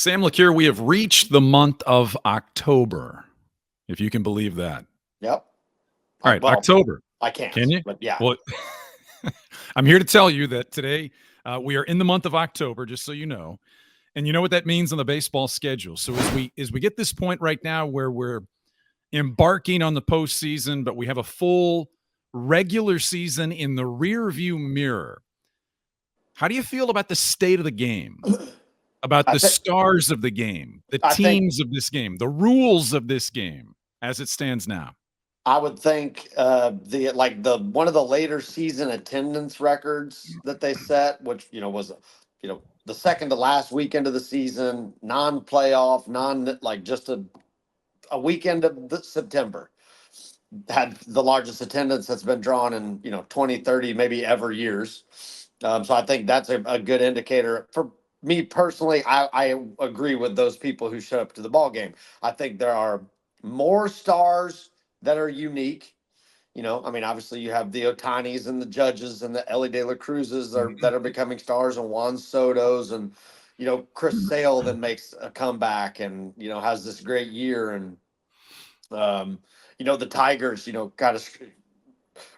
Sam LeCure, we have reached the month of October, if you can believe that. Yep. All right, Well, October. I Can can't, you? but yeah. Well, I'm here to tell you that today we are in the month of October, just so you know. And you know what that means on the baseball schedule. So as we get this point right now where we're embarking on the postseason, but we have a full regular season in the rear view mirror. How do you feel about the state of the game? About I the think stars of the game, the I think teams of this game, the rules of this game as it stands now. I would think the one of the later season attendance records that they set, which was the second to last weekend of the season, non-playoff, non like just a weekend of September, had the largest attendance that's been drawn in 20, 30, maybe ever years. So I think that's a good indicator for me personally. I agree with those people who showed up to the ball game. I think there are more stars that are unique. I mean, obviously you have the Otanis and the Judges and the Ellie De La Cruzes that are becoming stars, and Juan Soto's, and Chris Sale that makes a comeback and has this great year, and um, the Tigers, kind of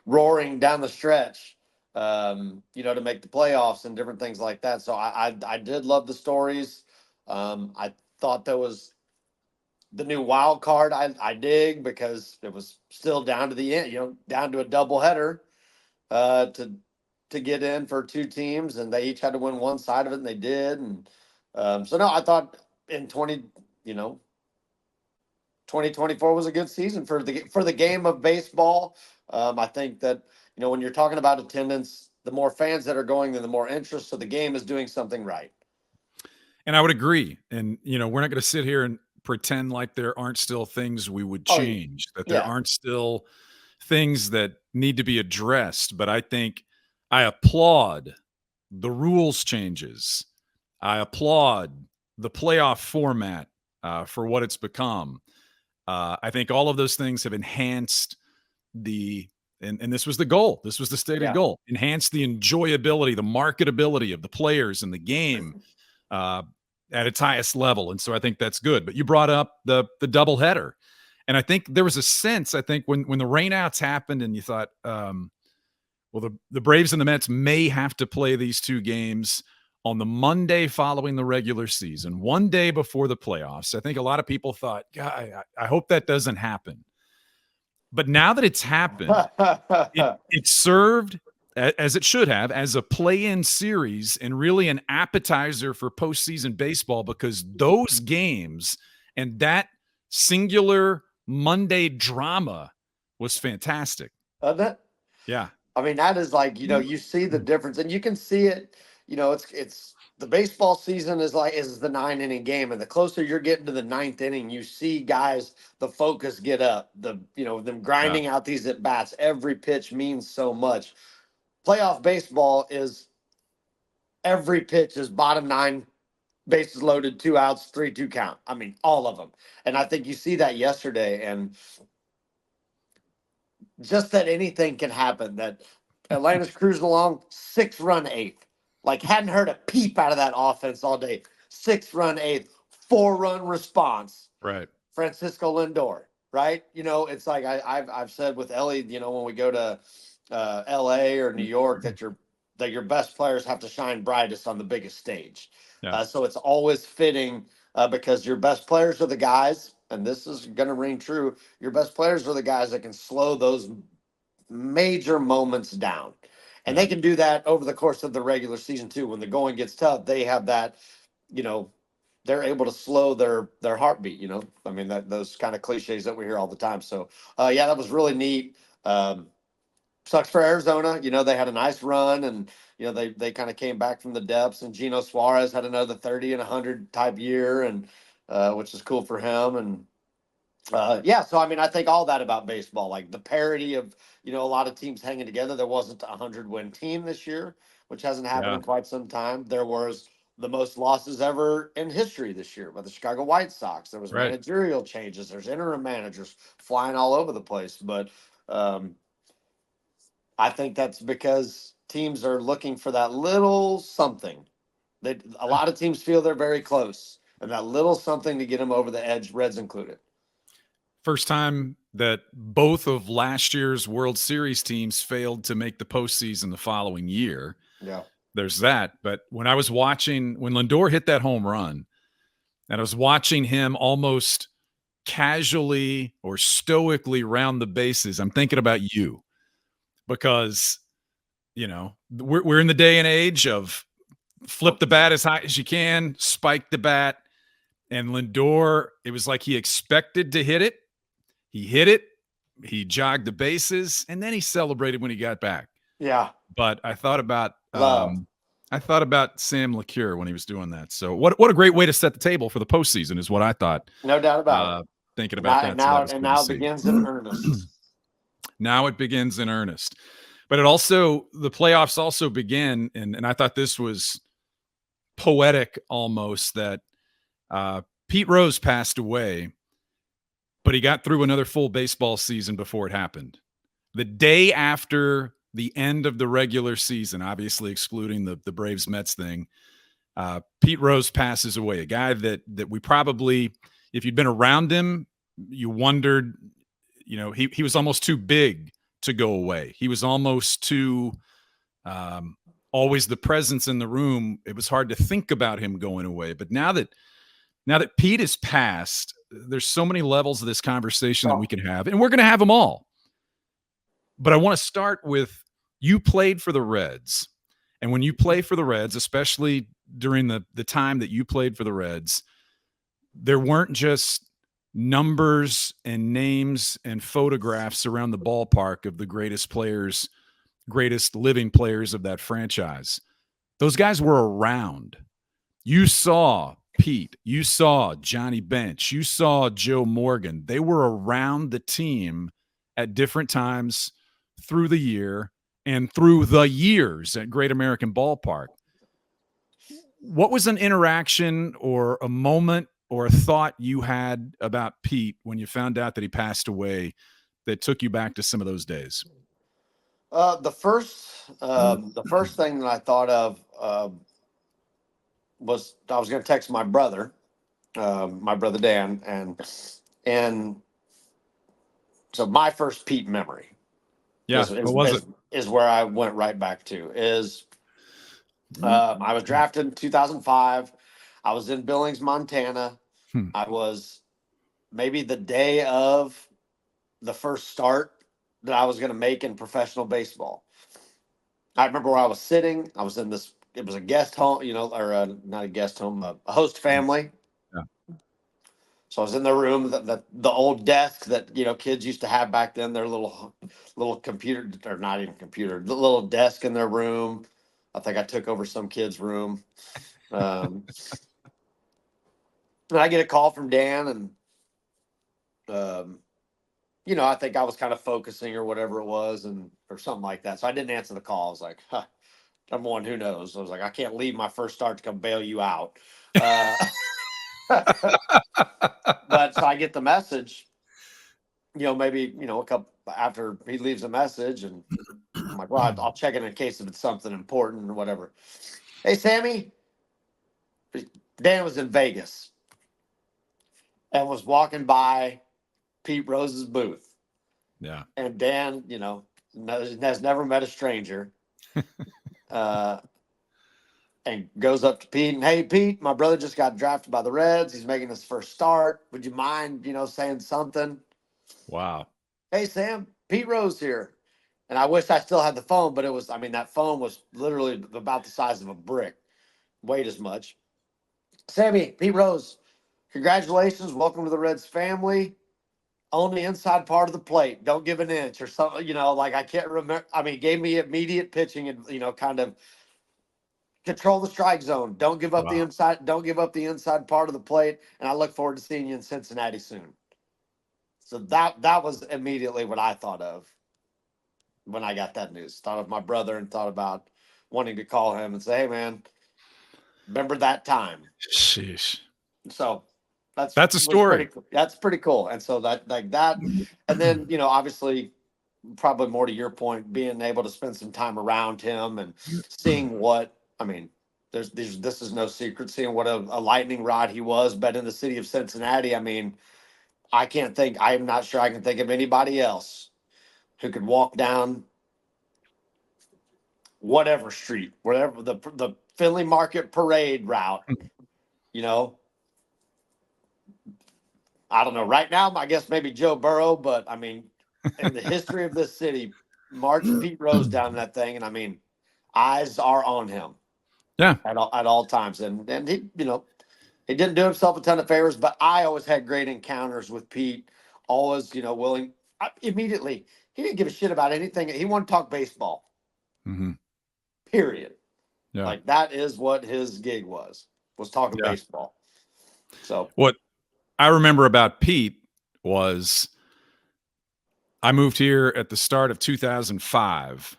roaring down the stretch, to make the playoffs and different things like that. So I did love the stories. I thought there was the new wild card. I dig because it was still down to the end, down to a doubleheader to get in for two teams, and they each had to win one side of it, and they did. And so no, I thought in 2024 was a good season for the game of baseball. I think that when you're talking about attendance, the more fans that are going, then the more interest. So the game is doing something right. And I would agree. And, we're not going to sit here and pretend like there aren't still things we would Oh change, that there yeah, aren't still things that need to be addressed. But I think I applaud the rules changes. I applaud the playoff format for what it's become. I think all of those things have enhanced and this was the goal. This was the stated yeah. goal. Enhance the enjoyability, the marketability of the players and the game uh, at its highest level. And so I think that's good. But you brought up the doubleheader. And I think there was a sense, I think, when the rainouts happened and you thought, well, the Braves and the Mets may have to play these two games on the Monday following the regular season, one day before the playoffs. I think a lot of people thought, God, I hope that doesn't happen. But now that it's happened, it served, as it should have, as a play-in series and really an appetizer for postseason baseball, because those games and that singular Monday drama was fantastic. That Yeah. I mean, that is like, you see the difference, and you can see it. It's the baseball season is the 9 inning game, and the closer you're getting to the ninth inning, you see guys, the focus get up, them Yeah. grinding out these at bats. Every pitch means so much. Playoff baseball is every pitch is bottom nine, bases loaded, 2 outs, 3-2 count. I mean, all of them, and I think you see that yesterday, and just that anything can happen. That Atlanta's cruising along, 6-run eighth. Like, hadn't heard a peep out of that offense all day. 6-run eighth, 4-run response. Right. Francisco Lindor, right? It's like I've said with Ellie, when we go to L.A. or New York, that your best players have to shine brightest on the biggest stage. Yeah. So it's always fitting because your best players are the guys, and this is going to ring true. Your best players are the guys that can slow those major moments down. And Yeah. they can do that over the course of the regular season too. When the going gets tough, they have that, you know, they're able to slow their heartbeat. I mean, that those kind of cliches that we hear all the time. So yeah, that was really neat. Sucks for Arizona. They had a nice run, and they kind of came back from the depths. And Gino Suarez had another 30 and 100 type year, and which is cool for him. And yeah, so I mean, I think all that about baseball, like the parity of a lot of teams hanging together. There wasn't a 100-win team this year, which hasn't happened Yeah. in quite some time. There was the most losses ever in history this year by the Chicago White Sox. There was Right. managerial changes. There's interim managers flying all over the place, but um, I think that's because teams are looking for that little something. A lot of teams feel they're very close. and that little something to get him over the edge, Reds included. First time that both of last year's World Series teams failed to make the postseason the following year. Yeah. There's that. But when I was watching, when Lindor hit that home run, and I was watching him almost casually or stoically round the bases, I'm thinking about you, because, you know, we're in the day and age of flip the bat as high as you can, spike the bat. And Lindor, it was like he expected to hit it. He hit it. He jogged the bases, and then he celebrated when he got back. Yeah. But I thought about Love. Sam LeCure when he was doing that. So what a great way to set the table for the postseason is what I thought. No doubt about it. Thinking about that. Now, So and now it begins in earnest. Now it begins in earnest. But it also, the playoffs also begin, and I thought this was poetic almost, that Pete Rose passed away, but he got through another full baseball season before it happened. The day after the end of the regular season, obviously excluding the Braves Mets thing, Pete Rose passes away. A guy that we probably, if you'd been around him, you wondered, you know, he was almost too big to go away. He was almost too always the presence in the room. It was hard to think about him going away. But now that Pete is passed, there's so many levels of this conversation that we can have, and we're going to have them all. But I want to start with, you played for the Reds. And when you play for the Reds, especially during the time that you played for the Reds, there weren't just numbers and names and photographs around the ballpark of the greatest players, greatest living players of that franchise. Those guys were around. You saw Pete, you saw Johnny Bench, you saw Joe Morgan. They were around the team at different times through the year and through the years at Great American Ballpark. What was an interaction or a moment or a thought you had about Pete when you found out that he passed away that took you back to some of those days? The first thing that I thought of was I was going to text my brother Dan, and so my first Pete memory, is where I went right back to. I was drafted in 2005. I was in Billings, Montana. I was maybe the day of the first start that I was going to make in professional baseball. I remember where I was sitting. I was in this, it was a guest home, or not a guest home, a host family. Yeah. So I was in the room, the old desk that, kids used to have back then, their little computer, or not even computer, the little desk in their room. I think I took over some kid's room. And I get a call from Dan, and, I think I was kind of focusing or whatever it was, or something like that. So I didn't answer the call. I was like, number one, who knows? I was like, I can't leave my first start to come bail you out. But so I get the message, maybe, a couple after he leaves a message, and I'm like, well, I'll check it in case if it's something important or whatever. Hey, Sammy. Dan was in Vegas and was walking by Pete Rose's booth. Yeah. And Dan, has never met a stranger. And goes up to Pete and, hey, Pete, my brother just got drafted by the Reds. He's making his first start. Would you mind, saying something? Wow. Hey, Sam, Pete Rose here. And I wish I still had the phone, but that phone was literally about the size of a brick. Weighed as much. Sammy, Pete Rose, congratulations. Welcome to the Reds family. On the inside part of the plate. Don't give an inch or something, I can't remember. Gave me immediate pitching and, kind of control the strike zone. Don't give up the inside. Don't give up the inside part of the plate. And I look forward to seeing you in Cincinnati soon. So that was immediately what I thought of when I got that news. Thought of my brother and thought about wanting to call him and say, hey, man, remember that time? Sheesh. So that's a story. That's pretty cool. And so that, and then, obviously, probably more to your point, being able to spend some time around him and seeing This is no secret seeing what a lightning rod he was. But in the city of Cincinnati, I mean, I'm not sure I can think of anybody else who could walk down whatever street, whatever the Finley Market Parade route, you know. I don't know. Right now, I guess maybe Joe Burrow, but I mean, in the history of this city, march Pete Rose down that thing, and I mean, eyes are on him. Yeah. At all times, and he, he didn't do himself a ton of favors, but I always had great encounters with Pete. Always, willing. Immediately, he didn't give a shit about anything. He wanted to talk baseball. Mm-hmm. Period. Yeah. Like that is what his gig was talking baseball. So what I remember about Pete was I moved here at the start of 2005.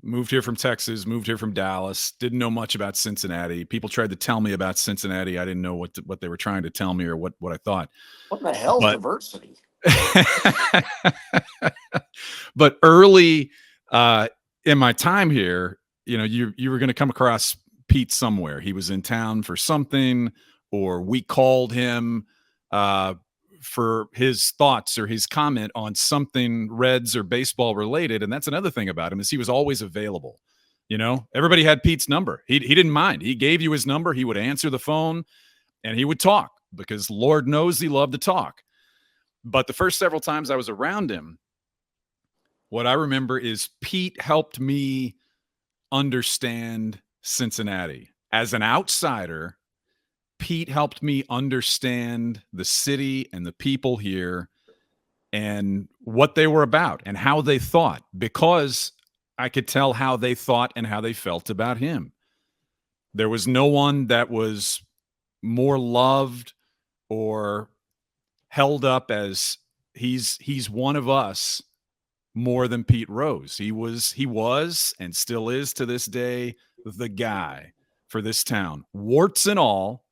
Moved here from Texas, moved here from Dallas, didn't know much about Cincinnati. People tried to tell me about Cincinnati. I didn't know what they were trying to tell me or what I thought. What the hell's But, diversity? but early in my time here, you were going to come across Pete somewhere. He was in town for something, or we called him for his thoughts or his comment on something Reds or baseball related. And that's another thing about him, is he was always available. Everybody had Pete's number. He didn't mind. He gave you his number. He would answer the phone and he would talk, because Lord knows he loved to talk. But the first several times I was around him, what I remember is Pete helped me understand Cincinnati. As an outsider, Pete helped me understand the city and the people here and what they were about and how they thought, because I could tell how they thought and how they felt about him. There was no one that was more loved or held up as he's one of us more than Pete Rose. He was and still is to this day the guy for this town, warts and all.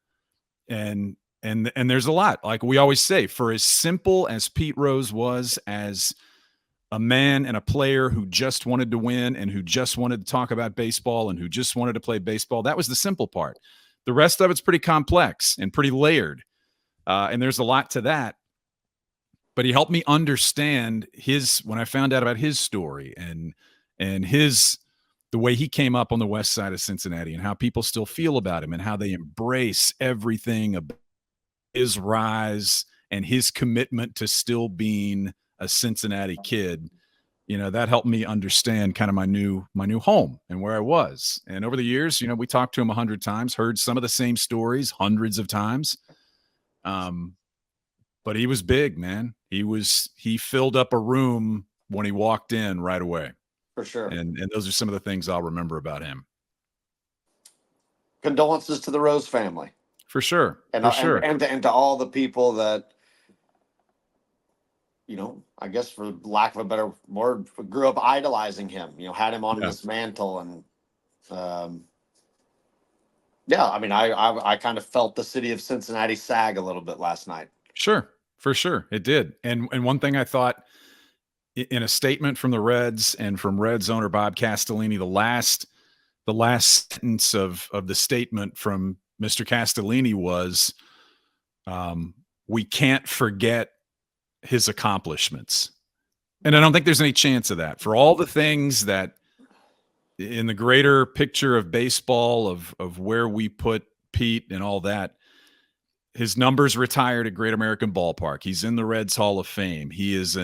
And there's a lot, like we always say, for as simple as Pete Rose was as a man and a player who just wanted to win and who just wanted to talk about baseball and who just wanted to play baseball, that was the simple part. The rest of it's pretty complex and pretty layered. And there's a lot to that. But he helped me understand when I found out about his story and the way he came up on the west side of Cincinnati and how people still feel about him and how they embrace everything about his rise and his commitment to still being a Cincinnati kid. That helped me understand kind of my new home and where I was. And over the years, we talked to him 100 times, heard some of the same stories hundreds of times. But he was big, man. He filled up a room when he walked in right away. For sure. And those are some of the things I'll remember about him. Condolences to the Rose family. For sure. And to all the people that, I guess for lack of a better word, grew up idolizing him, had him on this mantle. And I mean, I kind of felt the city of Cincinnati sag a little bit last night. Sure. For sure. It did. And one thing I thought in a statement from the Reds and from Reds owner Bob Castellini, the last sentence of the statement from Mr. Castellini was, we can't forget his accomplishments. And I don't think there's any chance of that. For all the things that in the greater picture of baseball, of where we put Pete and all that, his numbers retired at Great American Ballpark. He's in the Reds Hall of Fame. He is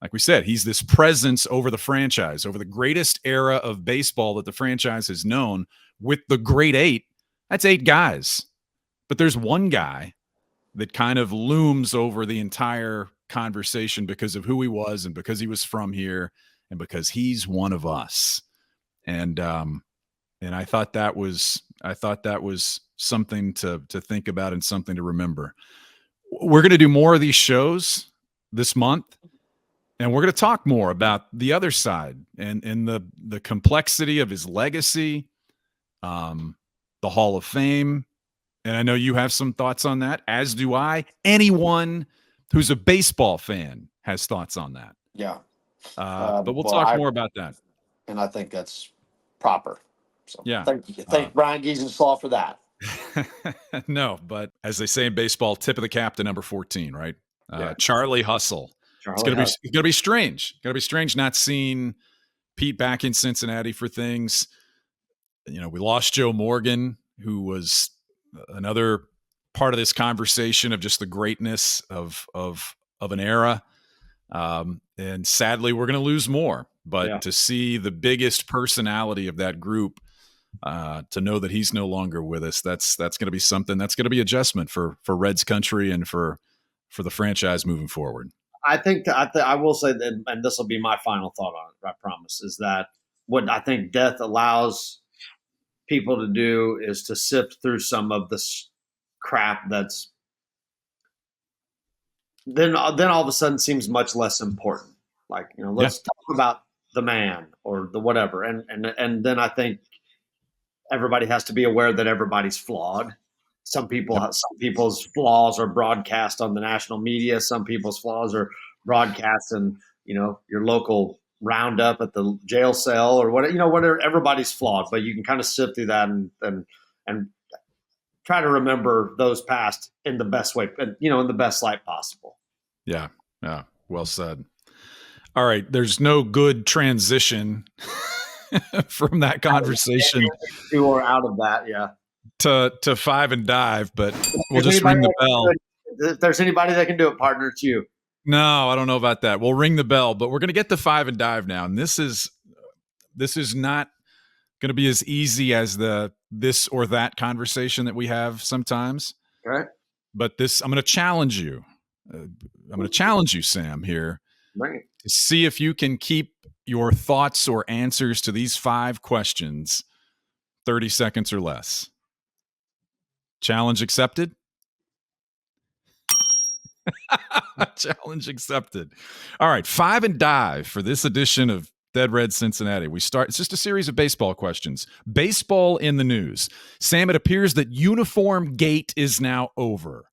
like we said, he's this presence over the franchise, over the greatest era of baseball that the franchise has known. With the great eight, that's 8 guys. But there's one guy that kind of looms over the entire conversation because of who he was and because he was from here and because he's one of us. And I thought that was something to think about and something to remember. We're going to do more of these shows this month. And we're going to talk more about the other side and the complexity of his legacy, the Hall of Fame. And I know you have some thoughts on that, as do I. Anyone who's a baseball fan has thoughts on that. Yeah. But we'll talk more about that. And I think that's proper. So Yeah. thank Brian Giesenschlag for that. No, but as they say in baseball, tip of the cap to number 14, right? Yeah. Charlie Hustle. It's gonna be strange. Gonna be strange not seeing Pete back in Cincinnati for things. You know, we lost Joe Morgan, who was another part of this conversation of just the greatness of an era. And sadly, we're going to lose more. But to see the biggest personality of that group, to know that he's no longer with us, that's going to be something. That's going to be adjustment for Reds country and for the franchise moving forward. I will say that, and this will be my final thought on it, I promise, is that what I think death allows people to do is to sift through some of this crap that's then all of a sudden seems much less important. Like, let's talk about the man or the whatever. And then I think everybody has to be aware that everybody's flawed. Some people's flaws are broadcast on the national media. Some people's flaws are broadcast in, your local roundup at the jail cell or whatever. Everybody's flawed, but you can kind of sift through that and try to remember those past in the best way, in the best light possible. Yeah. Yeah. Well said. All right. There's no good transition from that conversation. You are out of that. Yeah. To Five and Dive, but we'll just ring the bell. If there's anybody that can do it, partner, it's you. No, I don't know about that. We'll ring the bell, but we're going to get to Five and Dive now. And this is not going to be as easy as the this or that conversation that we have sometimes. Okay. But I'm going to challenge you. I'm going to challenge you, Sam, here to see if you can keep your thoughts or answers to these 5 questions 30 seconds or less. Challenge accepted? Challenge accepted. All right, Five and Dive for this edition of Dead Red Cincinnati. It's just a series of baseball questions. Baseball in the news. Sam, it appears that uniform gate is now over.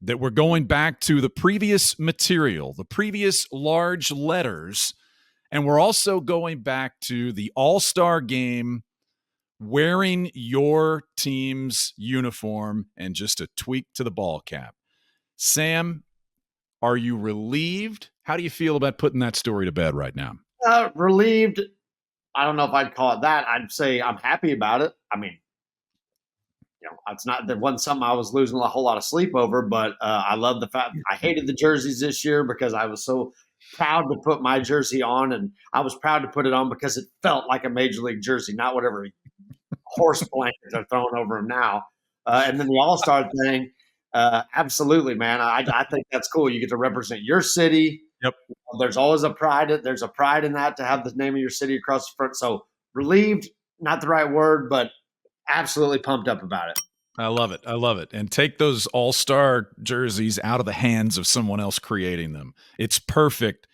That we're going back to the previous material, the previous large letters, and we're also going back to the All-Star game wearing your team's uniform and just a tweak to the ball cap. Sam, are you relieved? How do you feel about putting that story to bed right now? Relieved. I don't know if I'd call it that. I'd say I'm happy about it. I mean, it's not that wasn't something I was losing a whole lot of sleep over, but I love the fact I hated the jerseys this year because I was so proud to put my jersey on, and I was proud to put it on because it felt like a major league jersey, not whatever horse blankets are thrown over them now. And then the All-Star thing, absolutely, man. I think that's cool. You get to represent your city. Yep. There's always a pride. There's a pride in that to have the name of your city across the front. So relieved, not the right word, but absolutely pumped up about it. I love it. I love it. And take those all-star jerseys out of the hands of someone else creating them. It's perfect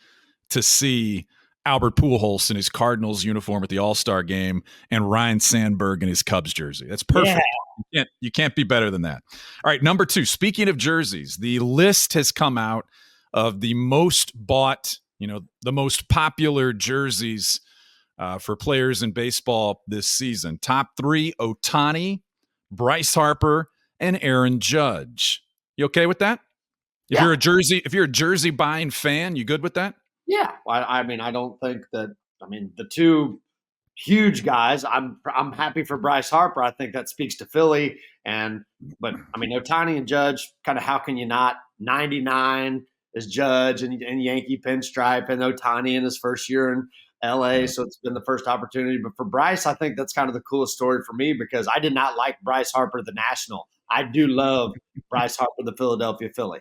to see Albert Pujols in his Cardinals uniform at the All-Star game and Ryan Sandberg in his Cubs jersey. That's perfect. Yeah. You can't be better than that. All right, number 2. Speaking of jerseys, the list has come out of the most bought, the most popular jerseys for players in baseball this season. Top 3, Ohtani, Bryce Harper, and Aaron Judge. You okay with that? If you're a jersey buying fan, you good with that? Yeah. I mean, I don't think that. I mean, the 2 huge guys. I'm happy for Bryce Harper. I think that speaks to Philly. But I mean, Ohtani and Judge. Kind of how can you not? 99 is Judge and Yankee pinstripe, and Ohtani in his first year in LA, so it's been the first opportunity. But for Bryce, I think that's kind of the coolest story for me because I did not like Bryce Harper, the National. I do love Bryce Harper, the Philadelphia Philly.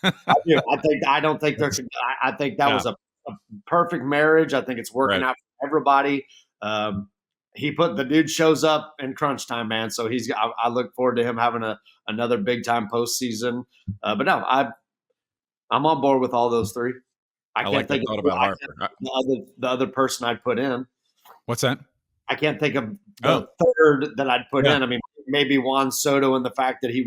I do. I think that was a perfect marriage. I think it's working out for everybody. The dude shows up in crunch time, man. So I look forward to him having another big time postseason. But no, I'm on board with all those 3. I can't think of the other person I'd put in. What's that? I can't think of the third that I'd put in. I mean, maybe Juan Soto and the fact that he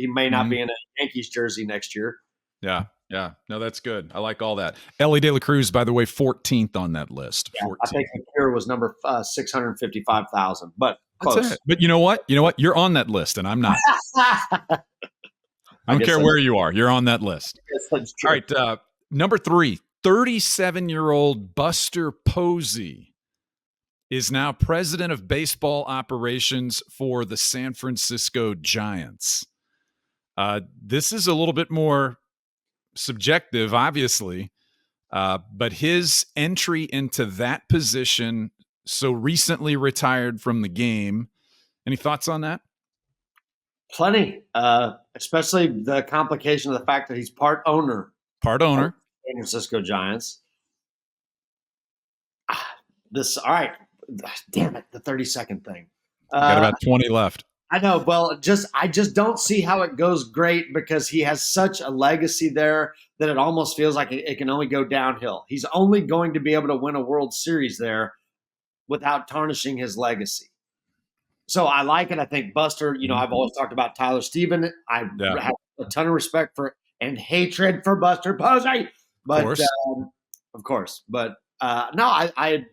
may not be in a Yankees jersey next year. Yeah. Yeah, no, that's good. I like all that. Ellie De La Cruz, by the way, 14th on that list. Yeah, 14th. I think LeCure was number 655,000, but That's close. it. But you know what? You're on that list, and I'm not. I don't care where you are. You're on that list. That's true. All right. Number 3, 37-year-old Buster Posey is now president of baseball operations for the San Francisco Giants. This is a little bit more subjective, obviously, but his entry into that position, so recently retired from the game. Any thoughts on that? Plenty, especially the complication of the fact that he's part owner Part of owner. the San Francisco Giants. All right. Damn it, the 30-second thing. Got about 20 left. I know. Well, I just don't see how it goes great because he has such a legacy there that it almost feels like it can only go downhill. He's only going to be able to win a World Series there without tarnishing his legacy. So I like it. I think Buster, I've always talked about Tyler Stephen. I have a ton of respect for and hatred for Buster Posey. But of course. But no, I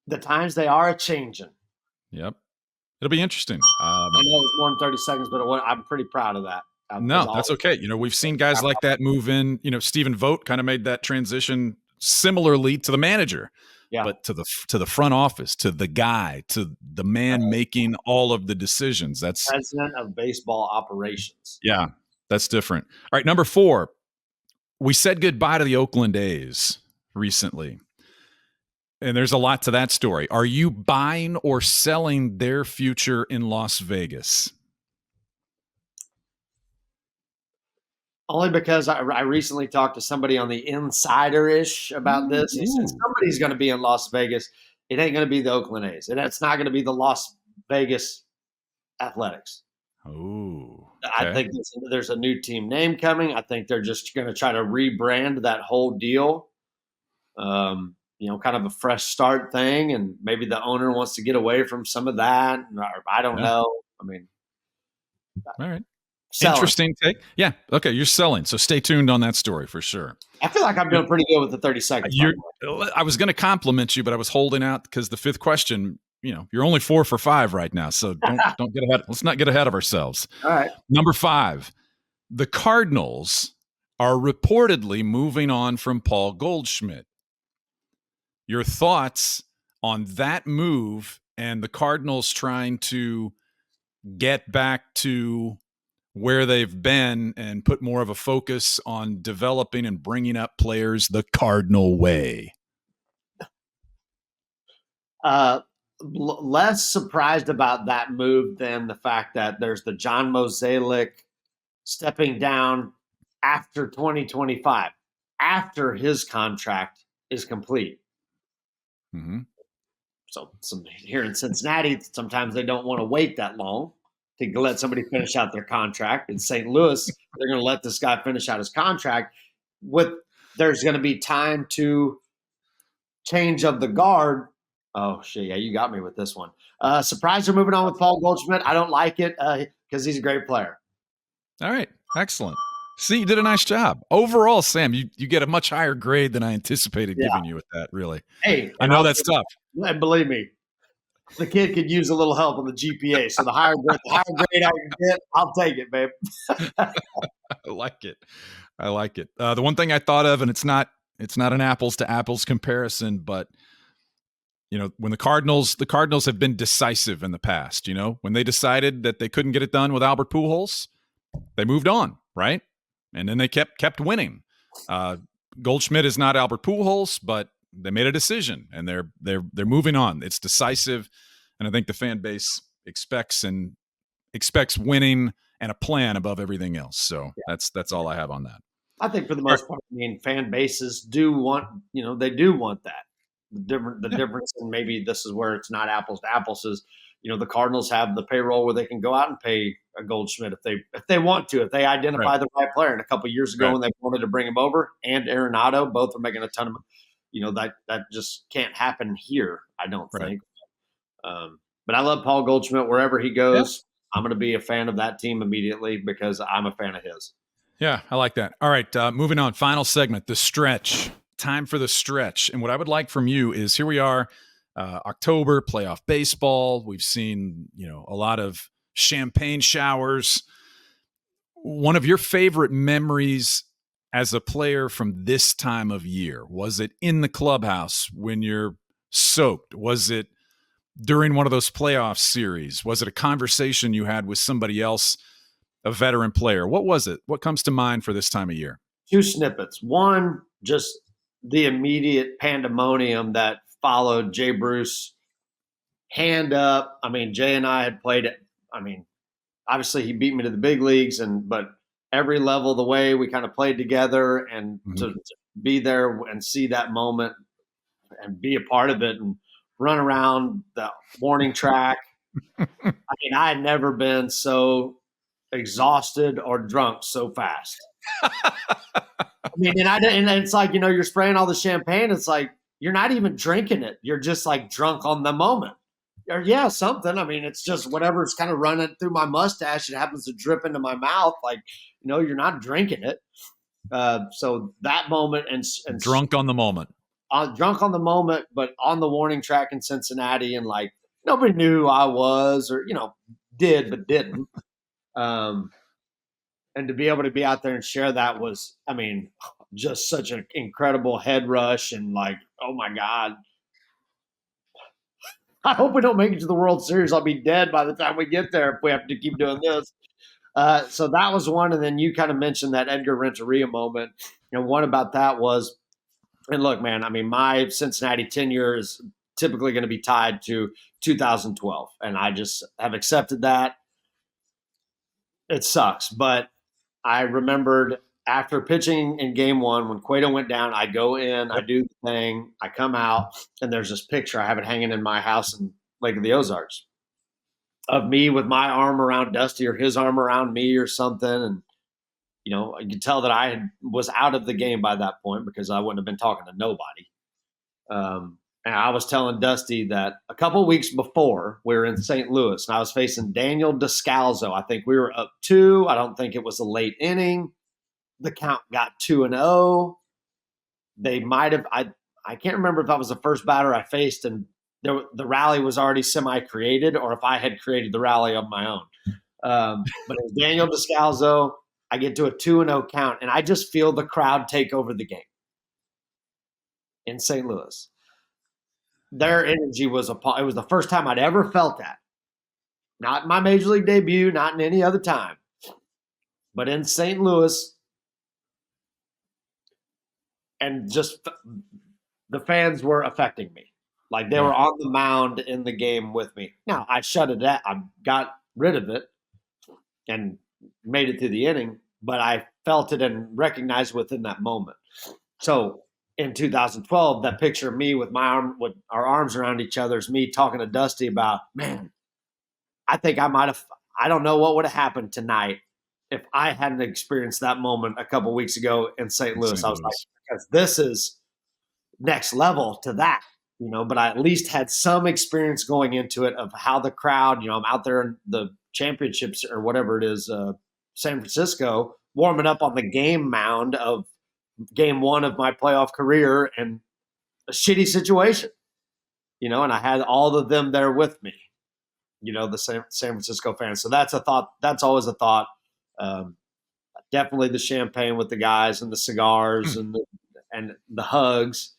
the times they are a-changing. Yep. It'll be interesting. I know it was more than 30 seconds, but I'm pretty proud of that. No, that's okay. We've seen guys like that move in. Stephen Vogt kind of made that transition similarly to the manager, but to the front office, to the guy, to the man making all of the decisions. That's president of baseball operations. Yeah, that's different. All right, number 4. We said goodbye to the Oakland A's recently. And there's a lot to that story. Are you buying or selling their future in Las Vegas? Only because I recently talked to somebody on the insider-ish about this. He said somebody's going to be in Las Vegas. It ain't going to be the Oakland A's. And it's not going to be the Las Vegas Athletics. Oh, okay. I think there's a new team name coming. I think they're just going to try to rebrand that whole deal. Kind of a fresh start thing, and maybe the owner wants to get away from some of that. I don't know. I mean, all right. Selling. Interesting take. Yeah. Okay. You're selling. So stay tuned on that story for sure. I feel like I'm doing pretty good with the 30 seconds. I was going to compliment you, but I was holding out because the 5th question, you're only 4 for 5 right now. So don't get ahead. Let's not get ahead of ourselves. All right. Number 5, the Cardinals are reportedly moving on from Paul Goldschmidt. Your thoughts on that move and the Cardinals trying to get back to where they've been and put more of a focus on developing and bringing up players the Cardinal way? Less surprised about that move than the fact that there's the John Mozeliak stepping down after 2025, after his contract is complete. Mm-hmm. So here in Cincinnati, sometimes they don't want to wait that long to let somebody finish out their contract. In St. Louis, they're going to let this guy finish out his contract. There's going to be time to change of the guard. Oh, shit. Yeah, you got me with this one. Surprised they're moving on with Paul Goldschmidt. I don't like it because he's a great player. All right. Excellent. See, you did a nice job. Overall, Sam, you get a much higher grade than I anticipated giving you with that, really. Hey. I know that's tough. And believe me, the kid could use a little help on the GPA. So the higher grade I can get, I'll take it, babe. I like it. I like it. The one thing I thought of, and it's not an apples to apples comparison, but when the Cardinals have been decisive in the past. When they decided that they couldn't get it done with Albert Pujols, they moved on, right? And then they kept winning. Goldschmidt is not Albert Pujols, but they made a decision and they're moving on. It's decisive, and I think the fan base expects winning and a plan above everything else. So that's all I have on that. I think for the most part, fan bases do want that. The difference, and maybe this is where it's not apples to apples, is the Cardinals have the payroll where they can go out and pay a Goldschmidt if they want to, if they identify the right player. And a couple of years ago when they wanted to bring him over, and Arenado, both are making a ton of that just can't happen here, I don't think. But I love Paul Goldschmidt wherever he goes. I'm going to be a fan of that team immediately because I'm a fan of his. Yeah, I like that. All right, moving on. Final segment, the stretch. Time for the stretch. And what I would like from you is here we are, October, playoff baseball. We've seen, a lot of champagne showers. One of your favorite memories as a player from this time of year, was it in the clubhouse when you're soaked? Was it during one of those playoff series? Was it a conversation you had with somebody else, a veteran player? What was it? What comes to mind for this time of year? Two snippets. One, just the immediate pandemonium that followed Jay Bruce, hand up. I mean, Jay and I had played it. I mean, obviously he beat me to the big leagues, but every level of the way we kind of played together, and to be there and see that moment and be a part of it and run around the warning track. I mean, I had never been so exhausted or drunk so fast. I mean, and it's like, you're spraying all the champagne. It's like, you're not even drinking it. You're just like drunk on the moment. Or yeah, something. I mean, it's just whatever's kind of running through my mustache. It happens to drip into my mouth. Like, you're not drinking it. So that moment and drunk on the moment. Drunk on the moment, but on the warning track in Cincinnati, and like nobody knew who I was, or did but didn't. And to be able to be out there and share that was, I mean, just such an incredible head rush, and like, oh my God. I hope we don't make it to the World Series. I'll be dead by the time we get there if we have to keep doing this. So that was one. And then you kind of mentioned that Edgar Renteria moment. One about that was, and look, man, I mean, my Cincinnati tenure is typically going to be tied to 2012. And I just have accepted that. It sucks. But I remembered after pitching in game one, when Cueto went down, I go in, I do the thing, I come out, and there's this picture. I have it hanging in my house in Lake of the Ozarks of me with my arm around Dusty, or his arm around me or something. And, you could tell that I was out of the game by that point, because I wouldn't have been talking to nobody. And I was telling Dusty that a couple of weeks before, we were in St. Louis, and I was facing Daniel Descalzo. I think we were up 2. I don't think it was a late inning. The count got 2-0. They might have, I can't remember if that was the first batter I faced and the rally was already semi-created, or if I had created the rally on my own. But it was Daniel Descalzo. I get to a 2-0 count, and I just feel the crowd take over the game in St. Louis. Their energy was it was the first time I'd ever felt that. Not in my major league debut, not in any other time. But in St. Louis, and just the fans were affecting me. Like they were on the mound in the game with me. Now, I shut it out. I got rid of it and made it through the inning, but I felt it and recognized within that moment. So in 2012, that picture of me with our arms around each other is me talking to Dusty about, man, I think I don't know what would have happened tonight if I hadn't experienced that moment a couple weeks ago in St. Louis. I was like, because this is next level to that, but I at least had some experience going into it of how the crowd, I'm out there in the championships or whatever it is, San Francisco, warming up on the game mound of game one of my playoff career and a shitty situation, and I had all of them there with me, the San Francisco fans. So that's a thought. That's always a thought. Definitely the champagne with the guys and the cigars and the hugs.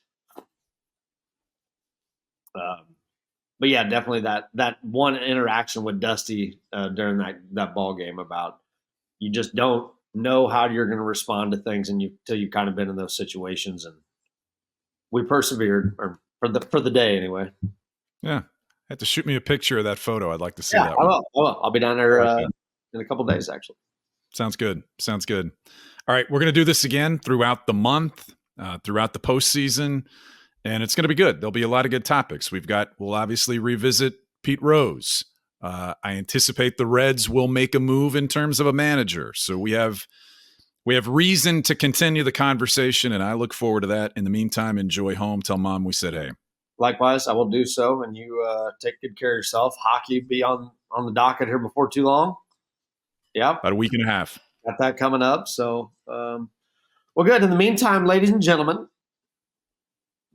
But yeah, definitely that one interaction with Dusty during that ball game about you just don't know how you're going to respond to things until you've kind of been in those situations, and we persevered, or for the day anyway. Yeah, have to shoot me a picture of that photo. I'd like to see that. I will. I'll be down there in a couple of days, actually. Sounds good. All right, we're going to do this again throughout the month, throughout the postseason, and it's going to be good. There'll be a lot of good topics. We'll obviously revisit Pete Rose. I anticipate the Reds will make a move in terms of a manager, so we have reason to continue the conversation, and I look forward to that. In the meantime, enjoy home. Tell Mom we said hey. Likewise, I will do so, and you take good care of yourself. Hockey be on the docket here before too long. Yeah, about a week and a half. got that coming up. So, well, good. In the meantime, ladies and gentlemen,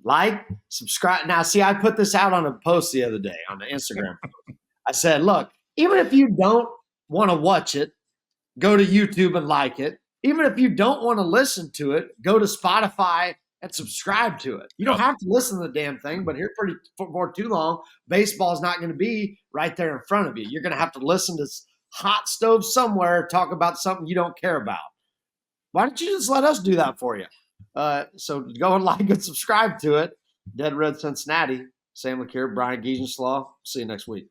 like, subscribe. Now, see, I put this out on a post the other day on the Instagram. I said, look, even if you don't want to watch it, go to YouTube and like it. Even if you don't want to listen to it, go to Spotify and subscribe to it. You don't have to listen to the damn thing, but here for too long, baseball is not going to be right there in front of you. You're going to have to listen to Hot Stove somewhere talk about something you don't care about. Why don't you just let us do that for you? So go and like and subscribe to it. Dead Red Cincinnati, Sam LeCure, Brian Giesenschlag. See you next week.